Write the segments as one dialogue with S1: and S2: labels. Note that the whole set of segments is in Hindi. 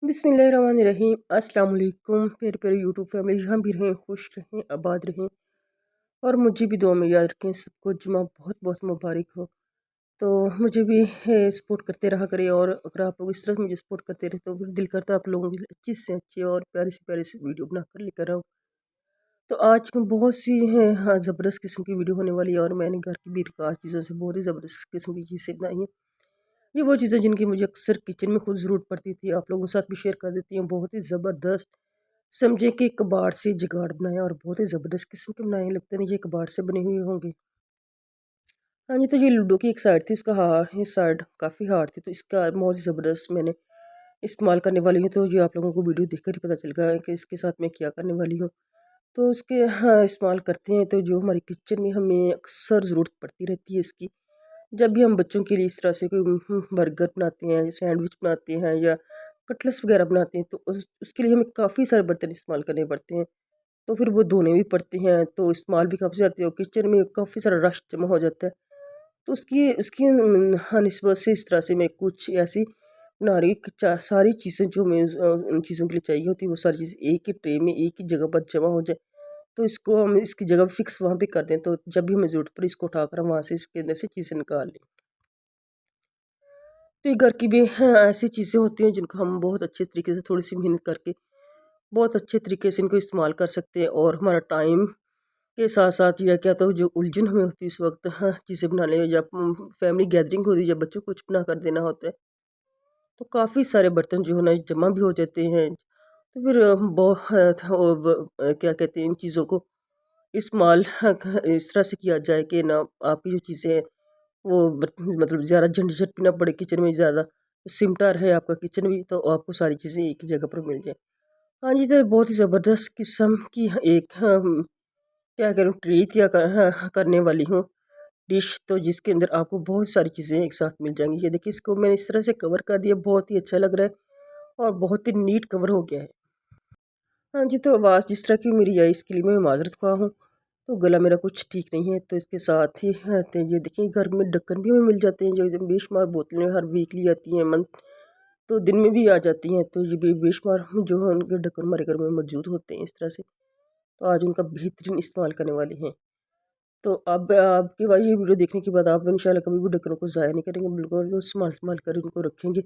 S1: बिस्मिल्लाहिर्रहमानिर्रहीम। अस्सलाम वालेकुम प्यारे प्यारे यूट्यूब फैमिली, जहाँ भी रहें खुश रहें आबाद रहें और मुझे भी दुआ में याद रखें। सबको जुमा बहुत बहुत मुबारक हो। तो मुझे भी सपोर्ट करते रहा करें, और अगर आप लोग इस तरह मुझे सपोर्ट करते रहे तो फिर दिल करता है आप लोगों के लिए अच्छी से अच्छी और प्यारी सी वीडियो बनाकर लेकर आऊँ। तो आज बहुत सी हैं, हाँ, ज़बरदस्त किस्म की वीडियो होने वाली है, और मैंने घर की बेकार चीज़ों से बहुत ही ज़बरदस्त किस्म की चीज़ें बनाई हैं। ये वो चीज़ें जिनकी मुझे अक्सर किचन में खुद ज़रूरत पड़ती थी, आप लोगों के साथ भी शेयर कर देती हूँ। बहुत ही ज़बरदस्त समझे कि कबाड़ से जुगाड़ बनाया, और बहुत ही ज़बरदस्त किस्म के बनाए, लगता नहीं ये कबाड़ से बने हुए होंगे। हाँ जी, तो ये लूडो की एक साइड थी, इसका ये साइड काफ़ी हार्ड थी, तो इसका बहुत ही ज़बरदस्त मैंने इस्तेमाल करने वाली हूँ। तो ये आप लोगों को वीडियो देखकर ही पता चल गया है कि इसके साथ मैं क्या करने वाली हूँ। तो इसके, हाँ, इस्तेमाल करते हैं तो जो हमारी किचन में हमें अक्सर ज़रूरत पड़ती रहती है इसकी। जब भी हम बच्चों के लिए इस तरह से कोई बर्गर बनाते हैं, सैंडविच बनाते हैं, या कटलेट्स वगैरह बनाते हैं, तो उसके लिए हमें काफ़ी सारे बर्तन इस्तेमाल करने पड़ते हैं। तो फिर वो धोने भी पड़ते हैं, तो इस्तेमाल भी काफ़ी जाते हो, किचन में काफ़ी सारा रश जमा हो जाता है। तो उसकी उसकी हाँ, निस्बत से इस तरह से मैं कुछ ऐसी बना रही कि सारी चीज़ें जो मैं उन चीज़ों के लिए चाहिए होती है, वो सारी चीज़ एक ही ट्रे में एक ही जगह पर जमा हो जाए। तो इसको हम इसकी जगह फिक्स वहाँ पे कर दें, तो जब भी हमें ज़रूरत पड़े इसको उठाकर हम वहाँ से इसके अंदर से चीज़ें निकाल लें। तो ये घर की भी, हाँ, ऐसी चीज़ें होती हैं जिनको हम बहुत अच्छे तरीके से थोड़ी सी मेहनत करके बहुत अच्छे तरीके से इनको इस्तेमाल कर सकते हैं, और हमारा टाइम के साथ साथ या क्या तो जो उलझन हमें होती है इस वक्त, हाँ, चीज़ें बनाने में, जब फैमिली गैदरिंग होती है, जब बच्चों को कुछ बना कर देना होता है, तो काफ़ी सारे बर्तन जो है ना जमा भी हो जाते हैं। तो फिर बहुत क्या कहते हैं, इन चीज़ों को इस्तेमाल, हाँ, इस तरह से किया जाए कि ना आपकी जो चीज़ें हैं वो मतलब ज़्यादा झंझट भी ना पड़े किचन में, ज़्यादा सिमटा रहे आपका किचन भी, तो आपको सारी चीज़ें एक ही जगह पर मिल जाए। हाँ जी, तो बहुत ही ज़बरदस्त किस्म की एक, हाँ, क्या करूँ, ट्रीट या हाँ, करने वाली हूँ डिश, तो जिसके अंदर आपको बहुत सारी चीज़ें एक साथ मिल जाएंगी। ये देखिए, इसको मैंने इस तरह से कवर कर दिया, बहुत ही अच्छा लग रहा है और बहुत ही नीट कवर हो गया है। हाँ जी, तो आवाज़ जिस तरह की मेरी आई इसके लिए मैं माजरत ख्वाह हूँ। तो गला मेरा कुछ ठीक नहीं है, तो इसके साथ ही, हाँ, तो ये देखिए, घर में ढक्कन भी हमें मिल जाते हैं, जो एकदम बेशुमार बोतलें हर वीकली आती हैं, मंथ, तो दिन में भी आ जाती हैं, तो ये भी बेशुमार जो है उनके ढक्कन हमारे घर में मौजूद होते हैं इस तरह से। तो आज उनका बेहतरीन इस्तेमाल करने वाले हैं। तो अब आपके बाद ये वीडियो देखने के बाद आप इंशाल्लाह कभी भी ढक्कनों को ज़ाया नहीं करेंगे, बिल्कुल संभाल संभाल कर उनको रखेंगे।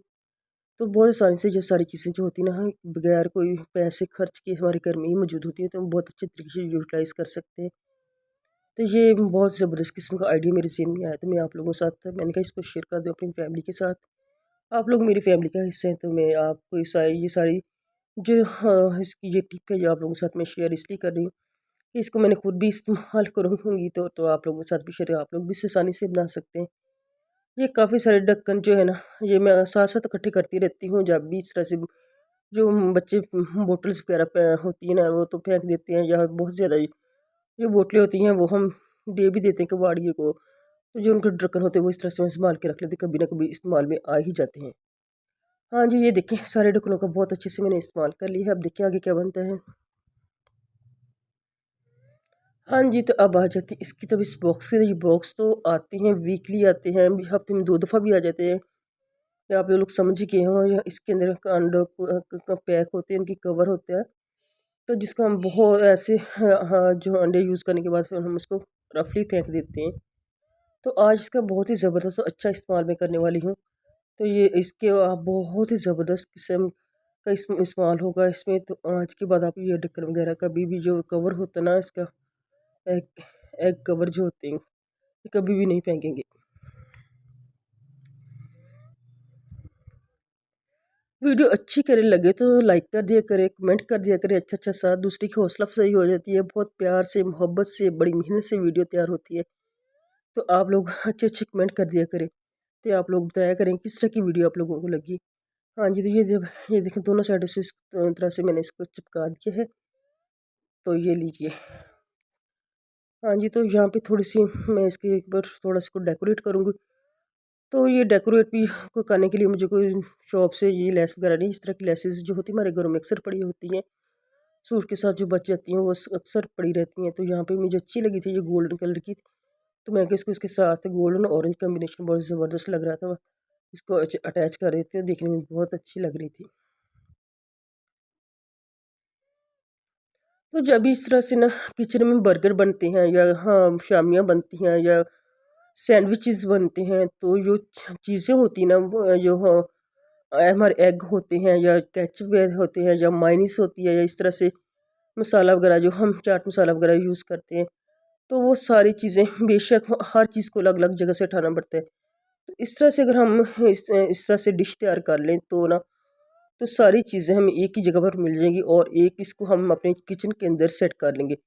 S1: तो बहुत आसानी से ये सारी चीज़ें जो होती हैं ना, हाँ, बगैर कोई पैसे खर्च किए हमारे घर में ही मौजूद होती है, तो हम बहुत अच्छे तरीके से यूटिलाइज़ कर सकते हैं। तो ये बहुत ज़बरदस्त किस्म का आइडिया मेरे ज़हन में आया, तो मैं आप लोगों के साथ, मैंने कहा इसको शेयर कर दूँ अपनी फैमिली के साथ। आप लोग मेरी फैमिली का हिस्सा हैं, तो मैं आपको ये सारी जो, हाँ, इसकी ये टिप है जो आप लोगों के साथ मैं शेयर इसलिए कर रही हूँ कि इसको मैंने खुद भी इस्तेमाल करूँगी, तो आप लोगों के साथ भी शेयर, आप लोग भी इसे आसानी से बना सकते हैं। ये काफ़ी सारे ढक्कन जो है ना, ये मैं साथ साथ इकट्ठे करती रहती हूँ, जब भी इस तरह से जो बच्चे बोटल्स वगैरह होती है ना, वो तो फेंक देते हैं, या बहुत ज़्यादा जो बोतलें होती हैं वो हम दे भी देते हैं कबाड़िए को, तो जो उनके ढक्कन होते हैं वो इस तरह से मैं संभाल के रख लेती हूँ, कभी ना कभी इस्तेमाल में आ ही जाते हैं। हाँ जी, ये देखिए, सारे ढक्कनों का बहुत अच्छे से मैंने इस्तेमाल कर लिया है। अब देखिए आगे क्या बनता है। हाँ जी, तो अब आ जाती है इसकी, तब इस बॉक्स के, ये बॉक्स तो आते हैं वीकली, आते हैं हफ्ते में 2 दफ़ा भी आ जाते हैं, या आप लोग समझ ही गए हों, या इसके अंदर अंडों का पैक होते हैं, उनकी कवर होते हैं, तो जिसको हम बहुत ऐसे, हाँ, हाँ, जो अंडे यूज़ करने के बाद फिर हम उसको रफली फेंक देते हैं। तो आज इसका बहुत ही ज़बरदस्त और अच्छा इस्तेमाल मैं करने वाली हूँ। तो ये इसके आप बहुत ही ज़बरदस्त किस्म का इस्तेमाल होगा इसमें, तो आज के बाद आप ये ढक्कन वगैरह कभी भी जो कवर होता है ना इसका, एग एग कवर जो होते हैं, ये कभी भी नहीं फेंकेंगे। वीडियो अच्छी करने लगे तो लाइक कर दिया करें, कमेंट कर दिया करें, अच्छा अच्छा सा, दूसरी की हौसला अफजाई हो जाती है। बहुत प्यार से, मोहब्बत से, बड़ी मेहनत से वीडियो तैयार होती है, तो आप लोग अच्छे अच्छे कमेंट कर दिया करें। तो आप लोग बताया करें किस तरह की वीडियो आप लोगों को लगी। हाँ जी, तो ये जब ये देखें दोनों साइड से इस तरह से मैंने इसको चिपका दिया है, तो ये लीजिए। हाँ जी, तो यहाँ पे थोड़ी सी मैं इसके ऊपर थोड़ा इसको डेकोरेट करूँगी। तो ये डेकोरेट भी को करने के लिए मुझे कोई शॉप से ये लेस वगैरह नहीं, इस तरह की लेसेस जो होती है हमारे घरों में अक्सर पड़ी होती हैं, सूट के साथ जो बच जाती हैं वो अक्सर पड़ी रहती हैं। तो यहाँ पे मुझे अच्छी लगी थी ये गोल्डन कलर की, तो मैं इसको इसके साथ गोल्डन ऑरेंज कॉम्बिनेशन बहुत ज़बरदस्त लग रहा था, इसको अटैच कर देती हूँ, देखने में बहुत अच्छी लग रही थी। तो जब भी इस तरह से ना किचन में बर्गर बनते हैं या हाँ शामियाँ बनती हैं या सैंडविचेस बनते हैं, तो जो चीज़ें होती हैं ना वो जो हमारे एग होते हैं या केचप होते हैं या मायनीस होती है या इस तरह से मसाला वगैरह जो हम चाट मसाला वगैरह यूज़ करते हैं, तो वो सारी चीज़ें बेशक हर चीज़ को अलग अलग जगह से उठाना पड़ता है। तो इस तरह से अगर हम इस तरह से डिश तैयार कर लें तो ना, तो सारी चीज़ें हमें एक ही जगह पर मिल जाएंगी और एक इसको हम अपने किचन के अंदर सेट कर लेंगे।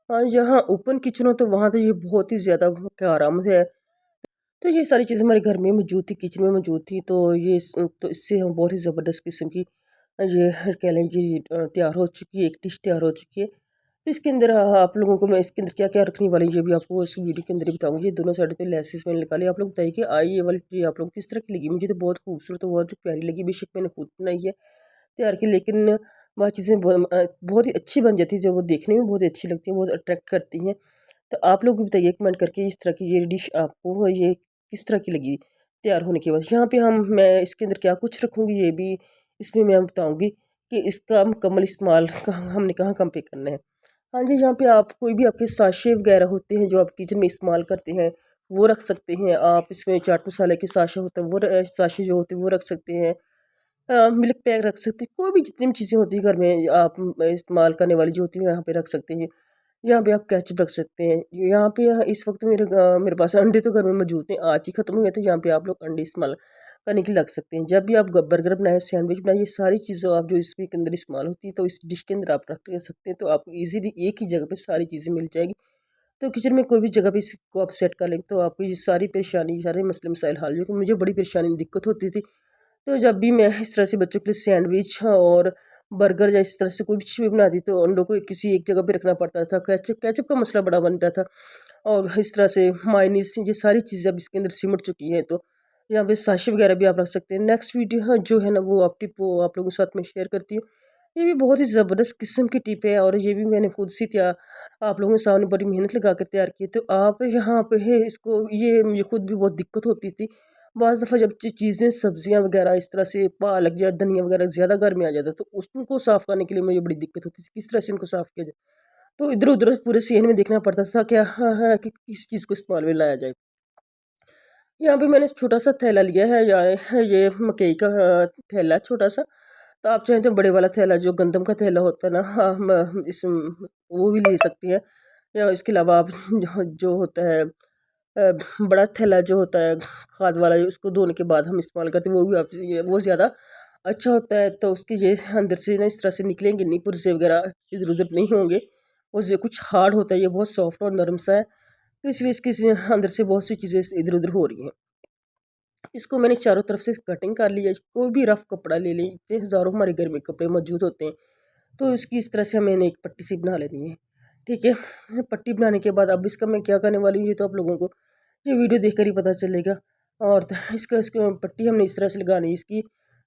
S1: हाँ, जहाँ ओपन किचन हो तो वहाँ तो ये बहुत ही ज़्यादा क्या आराम है। तो ये सारी चीज़ें हमारे घर में मौजूद थी, किचन में मौजूद थी, तो तो इससे हम बहुत ही ज़बरदस्त किस्म की ये कह लें जी तैयार हो चुकी है, एक डिश तैयार हो चुकी है। तो इसके अंदर आप लोगों को मैं इसके अंदर क्या क्या रखने वाली हूँ ये भी आपको इस वीडियो के अंदर ही बताऊँगी। ये दोनों साइड पे लेसेस मैंने निकाले, आप लोग बताइए कि आई ये वाली ट्री आप लोग किस तरह की लगी। मुझे तो बहुत खूबसूरत और बहुत प्यारी लगी, बेशक मैंने खुद बनाई है तैयार की, लेकिन वह चीज़ें बहुत ही अच्छी बन जाती है, जो वो देखने में बहुत ही अच्छी लगती है, बहुत अट्रैक्ट करती हैं। तो आप लोग भी बताइए कमेंट करके इस तरह की ये डिश आपको ये किस तरह की लगी तैयार होने के बाद। यहाँ पे मैं इसके अंदर क्या कुछ रखूँगी ये भी इसमें मैं बताऊँगी कि इसका मुकम्मल इस्तेमाल कहाँ हमने कहाँ कहाँ पे करना है। हाँ जी, यहाँ पे आप कोई भी आपके साशे वगैरह होते हैं जो आप किचन में इस्तेमाल करते हैं वो रख सकते हैं। आप इसमें चाट मसाले के साशे होते हैं वो साशे जो होते हैं वो रख सकते हैं। मिल्क पैक रख सकते हैं, कोई भी जितनी भी चीज़ें होती हैं घर में आप इस्तेमाल करने वाली जो होती हैं यहाँ पे रख सकते हैं। यहाँ पे आप केचप रख सकते हैं। यहाँ पे इस वक्त मेरे पास अंडे तो घर में मौजूद हैं, आज ही ख़त्म हुए थे। यहाँ पे आप लोग अंडे इस्तेमाल करने के लिए रख सकते हैं। जब भी आप बर्गर बनाए, सैंडविच बनाए, ये सारी चीज़ें आप जो इसके अंदर इस्तेमाल होती है तो इस डिश के अंदर आप रख सकते हैं, तो आपको ईजीली एक ही जगह पे सारी चीज़ें मिल जाएगी। तो किचन में कोई भी जगह पे इसको आप सेट कर लेंगे तो आपको ये सारी परेशानी, सारे मसले मसाइल हल हो जाएंगे। मुझे बड़ी परेशानी दिक्कत होती थी, तो जब भी मैं इस तरह से बच्चों के लिए सैंडविच और बर्गर या इस तरह से कोई भी बनाती तो अंडों को किसी एक जगह पे रखना पड़ता था। केचप केचप का मसला बड़ा बनता था और इस तरह से मायनीस, ये सारी चीज़ें अब इसके अंदर सिमट चुकी हैं। तो यहाँ पे साशे वगैरह भी आप रख सकते हैं। नेक्स्ट वीडियो जो है ना वो आप टिप वो आप लोगों के साथ में शेयर करती हूँ। ये भी बहुत ही ज़बरदस्त किस्म की टिप है और ये भी मैंने खुद से तैयार आप लोगों के सामने बड़ी मेहनत लगा कर तैयार की। तो आप यहाँ पे है इसको, ये मुझे खुद भी बहुत दिक्कत होती थी। बाज़ दफ़ा जब चीज़ें सब्जियाँ वगैरह इस तरह से पालक या धनिया वगैरह ज़्यादा घर में आ जाता तो उसको साफ़ करने के लिए मुझे बड़ी दिक्कत होती थी, किस तरह से इनको साफ़ किया जाए। तो इधर उधर पूरे सीन में देखना पड़ता था क्या, हाँ हाँ, कि किस चीज़ को इस्तेमाल में लाया जाए। यहाँ पे मैंने छोटा सा थैला लिया है, या ये मकई का थैला छोटा सा। तो आप चाहें तो बड़े वाला थैला जो गंदम का थैला होता है ना, हाँ वो भी ले सकती हैं। या इसके अलावा आप जो होता है बड़ा थैला जो होता है खाद वाला, उसको धोने के बाद हम इस्तेमाल करते हैं, वो भी आप वो ज़्यादा अच्छा होता है। तो उसके ये अंदर से ना इस तरह से निकलेंगे नहीं, पुर्जे वगैरह इधर उधर नहीं होंगे। वो कुछ हार्ड होता है, ये बहुत सॉफ्ट और नरम सा है, तो इसलिए इसके अंदर से बहुत सी चीज़ें इधर उधर हो रही हैं। इसको मैंने चारों तरफ से कटिंग कर लिया। कोई भी रफ कपड़ा ले लें, इतने हज़ारों हमारे घर में कपड़े मौजूद होते हैं, तो इसकी इस तरह से मैंने एक पट्टी सी बना लेनी है। ठीक है, पट्टी बनाने के बाद अब इसका मैं क्या करने वाली हूँ ये तो आप लोगों को ये वीडियो देखकर ही पता चलेगा। और इसका पट्टी हमने इस तरह से लगानी है, इसकी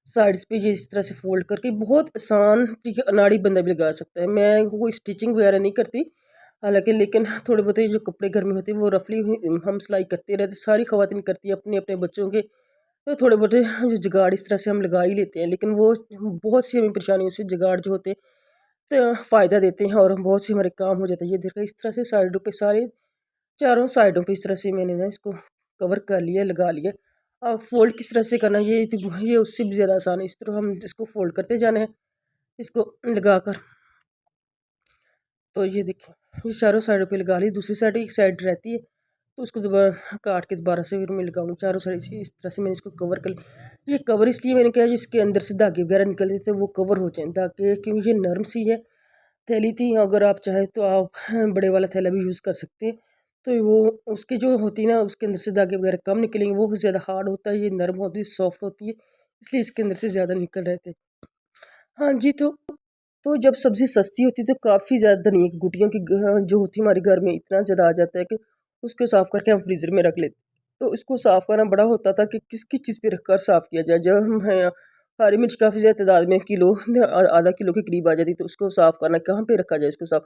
S1: साइड्स पे ये इस तरह से फोल्ड करके बहुत आसान तरीके, अनाड़ी बंदा भी लगा सकता है। मैं कोई स्टिचिंग वगैरह नहीं करती हालांकि, लेकिन थोड़े बहुत जो कपड़े घर में होते हैं वो रफली हम सिलाई करते रहते, सारी खवातीन करती है अपने अपने बच्चों के। तो थोड़े बहुत जो जुगाड़ इस तरह से हम लगा ही लेते हैं, लेकिन वो बहुत सी हमें परेशानियों से जुगाड़ जो होते हैं तो फ़ायदा देते हैं और बहुत सी हमारे काम हो जाता है। ये देखा इस तरह से साइडों पे सारे चारों साइडों पे इस तरह से मैंने ना इसको कवर कर लिया, लगा लिया। अब फोल्ड किस तरह से करना है ये उससे भी ज़्यादा आसान है। इस तरह हम इसको फोल्ड करते जाना है, इसको लगाकर। तो ये देखिए, ये चारों साइडों पे लगा ली, दूसरी साइड एक साइड रहती है तो उसको दोबारा काट के दोबारा से फिर मैं लगाऊँ चारों साइड से। इस तरह से मैंने इसको कवर कर लिया। ये कवर इसलिए मैंने किया जिसके अंदर से धागे वगैरह निकलते थे वो कवर हो जाए, ताकि क्योंकि ये नरम सी है थैली थी। अगर आप चाहें तो आप बड़े वाला थैला भी यूज़ कर सकते हैं। तो वो उसके जो होती है ना उसके अंदर से धागे वगैरह कम निकलेंगे, वो ज़्यादा हार्ड होता है, ये नरम होती है, सॉफ्ट होती है, इसलिए इसके अंदर से ज़्यादा निकल रहे थे। हाँ जी, तो जब सब्ज़ी सस्ती होती है तो काफ़ी ज़्यादा धनिया की गुटियों की जो होती है हमारे घर में इतना ज़्यादा आ जाता है कि उसको साफ़ करके हम फ्रीज़र में रख लेते। तो इसको साफ़ करना बड़ा होता था कि किस किस चीज़ पे रखकर साफ़ किया जाए। जब हम हरी मिर्च काफ़ी ज़्यादा तादाद में किलो आधा किलो के करीब आ जाती, तो उसको साफ़ करना कहाँ पे रखा जाए इसको साफ़।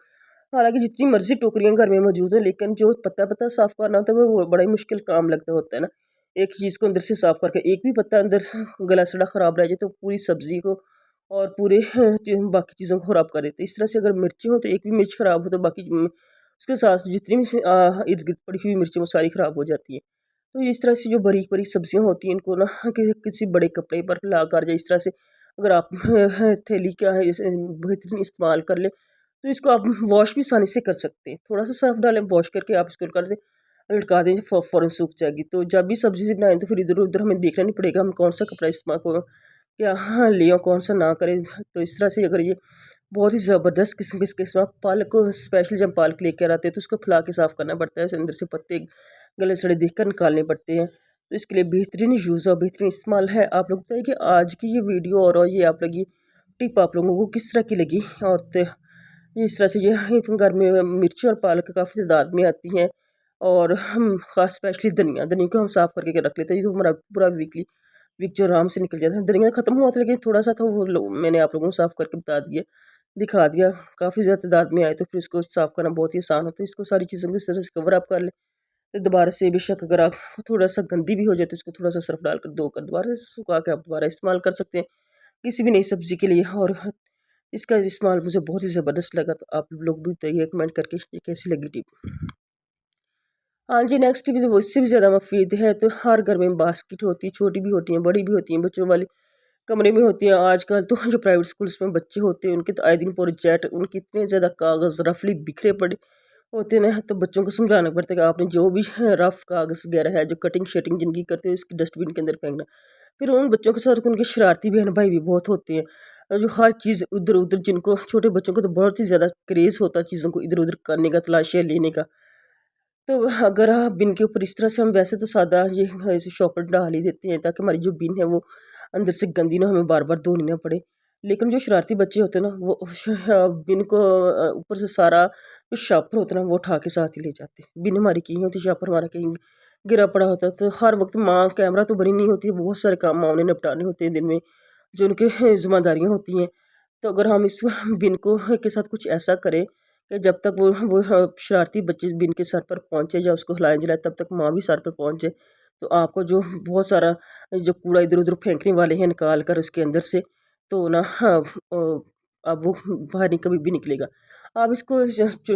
S1: हालांकि जितनी मर्जी टोकरियाँ घर में मौजूद है, लेकिन जो पत्ता पत्ता साफ़ करना होता है वो बड़ा ही मुश्किल काम लगता होता है ना। एक चीज़ को अंदर से साफ़ करके एक भी पत्ता अंदर से गला सड़ा ख़राब रह जाए तो पूरी सब्ज़ी को और पूरे बाकी चीज़ों को ख़राब कर देते हैं। इस तरह से अगर मिर्ची हो तो एक भी मिर्च ख़राब हो तो बाकी उसके साथ जितनी भी इर्द गिर्द पड़ी हुई मिर्चें वो सारी ख़राब हो जाती हैं। तो इस तरह से जो बारीक बारीक सब्जियां होती हैं इनको ना किसी बड़े कपड़े पर ला कर या इस तरह से अगर आप थैली का है बेहतरीन इस्तेमाल कर ले तो इसको आप वॉश भी आसानी से कर सकते हैं। थोड़ा सा सर्फ डालें, वॉश करके आप इसको कर दें, लटका दें, फ़ौरन सूख जाएगी। तो जब भी सब्जी से बनाएं तो फिर इधर उधर हमें देखना नहीं पड़ेगा हम कौन सा कपड़ा इस्तेमाल को क्या हाँ लिया कौन सा ना करें। तो इस तरह से अगर ये बहुत ही ज़बरदस्त किस्म के इसके साथ पालक को स्पेशल जब पालक लेकर आते हैं तो उसको फुला के साफ़ करना पड़ता है, अंदर से पत्ते गले सड़े देख कर निकालने पड़ते हैं। तो इसके लिए बेहतरीन यूज़ और बेहतरीन इस्तेमाल है। आप लोग बताइए कि आज की ये वीडियो और ये आप लोग ये टिप आप लोगों को किस तरह की लगी। और तो इस तरह से ये घर में मिर्ची और पालक काफ़ी तादाद में आती हैं। और हम ख़ास स्पेशली धनिया धनिया को हम साफ़ करके रख लेते हैं। ये तो हमारा पूरा वीक जो आराम से निकल जाता है। धनिया ख़त्म हुआ था लेकिन थोड़ा सा था वो मैंने आप लोगों को साफ़ करके बता दिया, दिखा दिया। काफ़ी ज़्यादा तादाद में आए तो फिर इसको साफ़ करना बहुत ही आसान होता है। इसको सारी चीज़ों को इस तरह से कवर आप कर लें। फिर दोबारा से बेशक अगर आप थोड़ा सा गंदी भी हो जाए तो इसको थोड़ा सा सर्फ डालकर धोकर दोबारा से सुखा के आप दोबारा इस्तेमाल कर सकते हैं किसी भी नई सब्ज़ी के लिए। और इसका इस्तेमाल मुझे बहुत ही ज़बरदस्त लगा। तो आप लोग भी बताइए कमेंट करके ये कैसी लगी टिप। हाँ जी, नेक्स्ट टिप वो इससे भी ज़्यादा मुफीद है। तो हर घर में बास्केट होती है, छोटी भी होती हैं बड़ी भी होती हैं, बच्चों वाली कमरे में होती हैं। आजकल तो जो प्राइवेट स्कूल्स में बच्चे होते हैं उनके तो आए दिन प्रोजेक्ट, उनके इतने ज़्यादा कागज़ रफली बिखरे पड़े होते हैं ना, तो बच्चों को समझाना पड़ता है कि आपने जो भी रफ कागज़ वगैरह है जो कटिंग शटिंग जिनकी करते हो इसकी डस्टबिन के अंदर फेंकना। फिर उन बच्चों के साथ उनके शरारती बहन भाई भी बहुत होते हैं जो हर चीज़ इधर उधर, जिनको छोटे बच्चों को तो बहुत ही ज़्यादा क्रेज़ होता है चीज़ों को इधर उधर करने का, तलाशियाँ लेने का। तो अगर आप बिन के ऊपर इस तरह से हम वैसे तो सादा ये ऐसे शॉपर डाल ही देते हैं ताकि हमारी जो बिन है वो अंदर से गंदी ना, हमें बार बार धोनी ना पड़े। लेकिन जो शरारती बच्चे होते हैं ना वो बिन को ऊपर से सारा जो शापर होता है ना वो उठा के साथ ही ले जाते हैं। बिन हमारी कहीं होती, शापर हमारा कहीं गिरा पड़ा होता है। तो हर वक्त माँ कैमरा तो बनी नहीं होती, बहुत सारे काम माँ ने निपटाने होते हैं दिन में जो उनके जिम्मेदारियाँ होती हैं। तो अगर हम इस बिन को के साथ कुछ ऐसा करें कि जब तक वो शरारती बच्चे बिन के सर पर पहुँचे या उसको हिलाए जलाए तब तक माँ भी सर पर पहुँचे, तो आपको जो बहुत सारा जो कूड़ा इधर उधर फेंकने वाले हैं निकाल कर उसके अंदर से तो ना हाँ अब वो बाहर नहीं कभी भी निकलेगा। आप इसको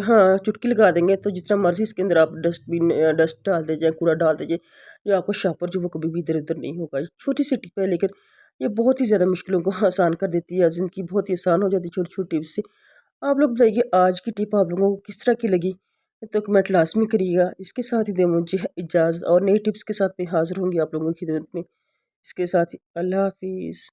S1: हाँ चुटकी लगा देंगे तो जितना मर्जी इसके अंदर आप डस्टबिन डस्ट डाल दीजिए, कूड़ा डाल दीजिए, जो आपको शापर जो वो कभी भी इधर उधर नहीं होगा। छोटी सी टिप है लेकिन ये बहुत ही ज़्यादा मुश्किलों को आसान कर देती है, ज़िंदगी बहुत ही आसान हो जाती है छोटी छोटी टिप्स से। आप लोग बताइए आज की टिप आप लोगों को किस तरह की लगी, तो कमेंट लाजमी करिएगा। इसके साथ ही दे मुझे इजाज़त, और नई टिप्स के साथ मैं हाज़िर होंगी आप लोगों की खिदमत में। इसके साथ ही अल्लाह हाफिज़।